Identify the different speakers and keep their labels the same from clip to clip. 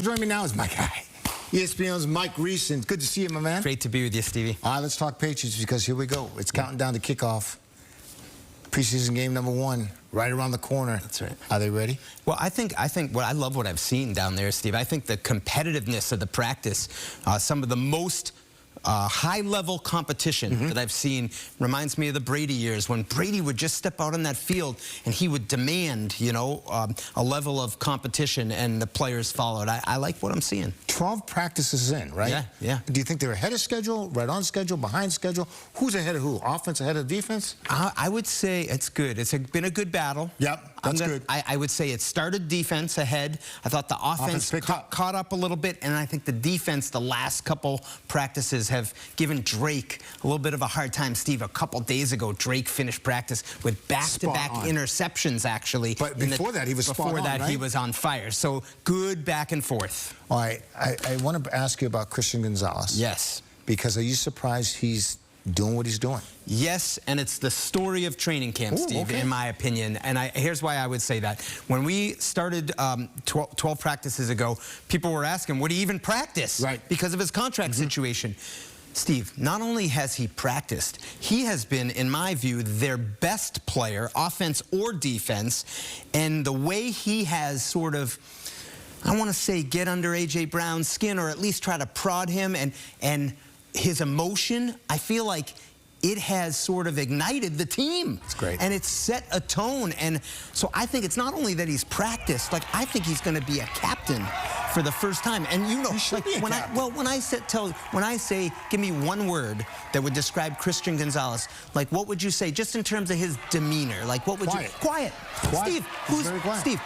Speaker 1: joining me now is my guy, ESPN's Mike Reiss, and good to see you, my man.
Speaker 2: Great to be with you, Stevie.
Speaker 1: All right, let's talk Patriots because here we go. It's counting down to kickoff. Preseason game number 1, right around the corner.
Speaker 2: That's right.
Speaker 1: Are they ready?
Speaker 2: Well, I love what I've seen down there, Steve. I think the competitiveness of the practice, some of the most high-level competition that I've seen reminds me of the Brady years when Brady would just step out on that field and he would demand, you know, a level of competition, and the players followed. I like what I'm seeing.
Speaker 1: 12 practices in, right?
Speaker 2: Yeah, yeah.
Speaker 1: Do you think they're ahead of schedule, right on schedule, behind schedule? Who's ahead of who? Offense ahead of defense?
Speaker 2: I would say it's good. It's been a good battle.
Speaker 1: Yep, that's good.
Speaker 2: I would say it started defense ahead. I thought the offense caught up a little bit, and I think the defense, the last couple practices, have given Drake a little bit of a hard time. Steve, a couple days ago, Drake finished practice with back-to-back interceptions, actually.
Speaker 1: But before that, he was spot on,
Speaker 2: Before that,
Speaker 1: right?
Speaker 2: he was on fire. So good back and forth.
Speaker 1: All right, I want to ask you about Christian Gonzalez.
Speaker 2: Yes.
Speaker 1: Because are you surprised he's doing what he's doing?
Speaker 2: Yes, and it's the story of training camp, Steve,
Speaker 1: okay,
Speaker 2: in my opinion. And here's why I would say that. When we started 12 practices ago, people were asking, would he even practice?
Speaker 1: Right.
Speaker 2: Because of his contract situation. Steve, not only has he practiced, he has been, in my view, their best player, offense or defense. And the way he has sort of, I want to say, get under A.J. Brown's skin, or at least try to prod him, and his emotion, I feel like it has sort of ignited the team.
Speaker 1: It's great.
Speaker 2: And it's set a tone. And so I think it's not only that he's practiced, like, I think he's going to be a captain for the first time. And you know, like, when I say give me one word that would describe Christian Gonzalez, like, what would you say just in terms of his demeanor? Like, what would you? Quiet. Steve, Steve,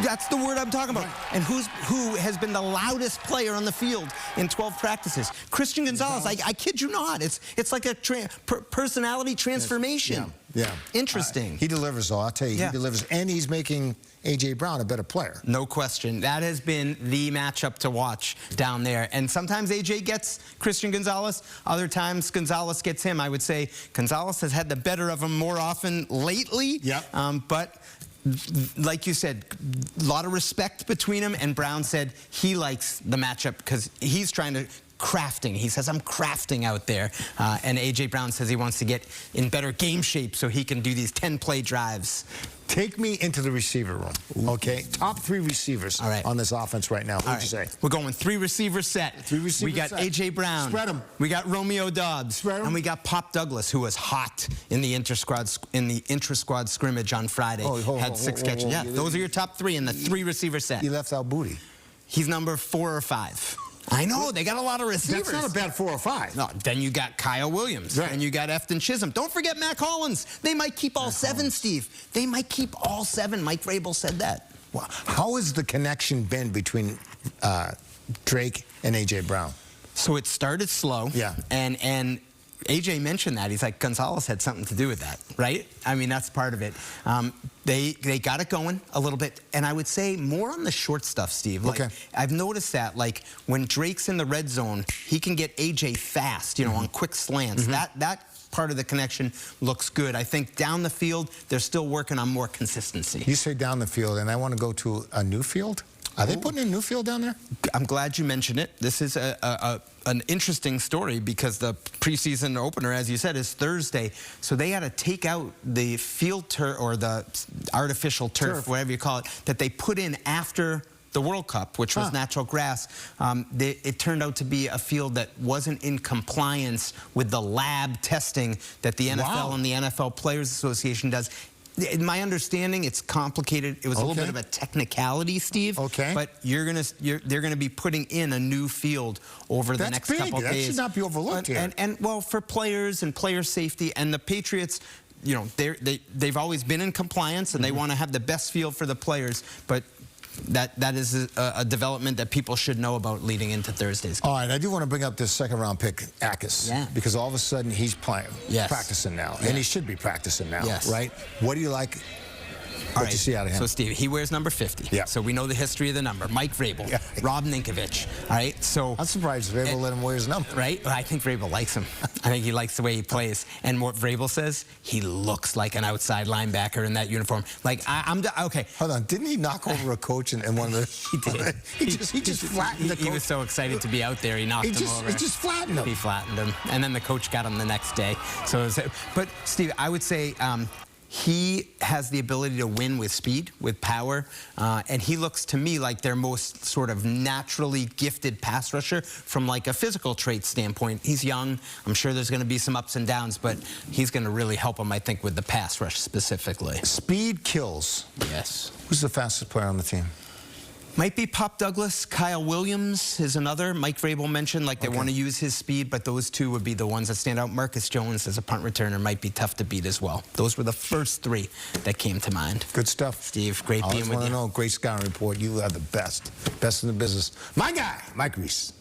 Speaker 2: that's the word I'm talking about. Right. And who has been the loudest player on the field in 12 practices? Christian Gonzalez. I kid you not. It's like a personality transformation.
Speaker 1: Yeah.
Speaker 2: Interesting.
Speaker 1: He delivers, though. I'll tell you, he delivers, and he's making A.J. Brown a better player.
Speaker 2: No question. That has been the matchup to watch down there. And sometimes A.J. gets Christian Gonzalez. Other times Gonzalez gets him. I would say Gonzalez has had the better of him more often lately.
Speaker 1: Yep.
Speaker 2: But like you said, a lot of respect between him, and Brown said he likes the matchup because he's trying to crafting. He says, I'm crafting out there. And A.J. Brown says he wants to get in better game shape so he can do these 10-play drives.
Speaker 1: Take me into the receiver room, okay? Top 3 receivers on this offense right now. Who'd you say?
Speaker 2: We're going 3-receiver set.
Speaker 1: 3-receiver set.
Speaker 2: We got A.J. Brown.
Speaker 1: Spread them.
Speaker 2: We got Romeo Doubs.
Speaker 1: Spread them.
Speaker 2: And we got Pop Douglas, who was hot in the intra-squad scrimmage on Friday. Had 6 catches. Yeah, those are your top 3 in the 3-receiver set.
Speaker 1: You left out Booty.
Speaker 2: He's number 4 or 5. I know, they got a lot of receivers.
Speaker 1: That's not a bad 4 or 5.
Speaker 2: No, then you got Kyle Williams, and you got Efton Chisholm. Don't forget Matt Collins. They might keep all 7, Steve. They might keep all 7. Mike Vrabel said that.
Speaker 1: Well, how has the connection been between Drake and A.J. Brown?
Speaker 2: So it started slow.
Speaker 1: Yeah.
Speaker 2: And A.J. mentioned that. He's like, Gonzalez had something to do with that, right? I mean, that's part of it. They got it going a little bit, and I would say more on the short stuff, Steve. Like, I've noticed that, like, when Drake's in the red zone, he can get A.J. fast, you know, on quick slants. That part of the connection looks good. I think down the field, they're still working on more consistency.
Speaker 1: You say down the field, and I want to go to a new field? Are they putting a new field down there?
Speaker 2: I'm glad you mentioned it. This is an interesting story because the preseason opener, as you said, is Thursday. So they had to take out the field turf, or the artificial turf, whatever you call it, that they put in after the World Cup, which was natural grass. It turned out to be a field that wasn't in compliance with the lab testing that the NFL and the NFL Players Association does. In my understanding, it's complicated. It was a little bit of a technicality, Steve. But they're gonna be putting in a new field over the next couple of days.
Speaker 1: That should not be overlooked here.
Speaker 2: And well, for players and player safety, and the Patriots, you know, they've always been in compliance, and they want to have the best field for the players. But that is a development that people should know about leading into Thursday's game.
Speaker 1: All right, I do want to bring up this second-round pick, Akis, because all of a sudden he's playing, practicing now, and he should be practicing now, right? What do you like
Speaker 2: All
Speaker 1: What you see out of him?
Speaker 2: So, Steve, he wears number 50.
Speaker 1: Yeah.
Speaker 2: So we know the history of the number. Mike Vrabel,
Speaker 1: Yeah.
Speaker 2: Rob Ninkovich. All right. So
Speaker 1: I'm surprised Vrabel let him wear his number.
Speaker 2: right? I think Vrabel likes him. I think he likes the way he plays. And what Vrabel says, he looks like an outside linebacker in that uniform. Like, I'm okay.
Speaker 1: Hold on, didn't he knock over a coach in one of the?
Speaker 2: He did.
Speaker 1: he just flattened the coach.
Speaker 2: He was so excited to be out there, he knocked him over.
Speaker 1: He just flattened him.
Speaker 2: He flattened him. And then the coach got him the next day. So, but Steve, I would say he has the ability to win with speed, with power, and he looks to me like their most sort of naturally gifted pass rusher from like a physical trait standpoint. He's young. I'm sure there's going to be some ups and downs, but he's going to really help him, I think, with the pass rush specifically.
Speaker 1: Speed kills.
Speaker 2: Yes.
Speaker 1: Who's the fastest player on the team?
Speaker 2: Might be Pop Douglas. Kyle Williams is another. Mike Vrabel mentioned like they want to use his speed, but those two would be the ones that stand out. Marcus Jones as a punt returner might be tough to beat as well. Those were the first three that came to mind.
Speaker 1: Good stuff.
Speaker 2: Steve, great being with you.
Speaker 1: I always want to know, great scouting report. You are the best. Best in the business. My guy, Mike Reiss.